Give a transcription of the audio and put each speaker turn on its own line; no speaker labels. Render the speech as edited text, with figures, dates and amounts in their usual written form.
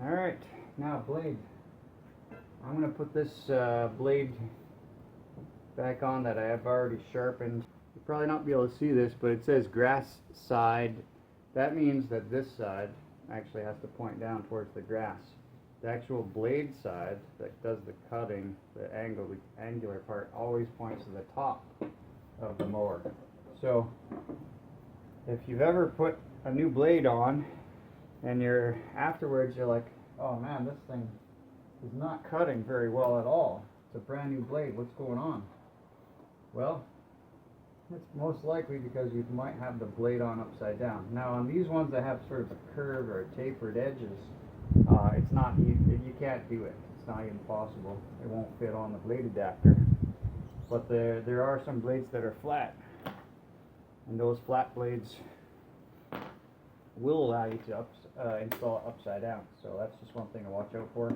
Alright, now blade. I'm going to put this blade back on that I have already sharpened. You'll probably not be able to see this, but it says grass side. That means that this side actually has to point down towards the grass. The actual blade side that does the cutting, the angular part, always points to the top of the mower. So if you've ever put a new blade on and afterwards you're like, oh man, this thing is not cutting very well at all. It's a brand new blade, what's going on? Well, it's most likely because you might have the blade on upside down. Now on these ones that have sort of a curved or tapered edges, it's not, you can't do it. It's not even possible. It won't fit on the blade adapter. But there are some blades that are flat, and those flat blades will allow you to install it upside down. So that's just one thing to watch out for.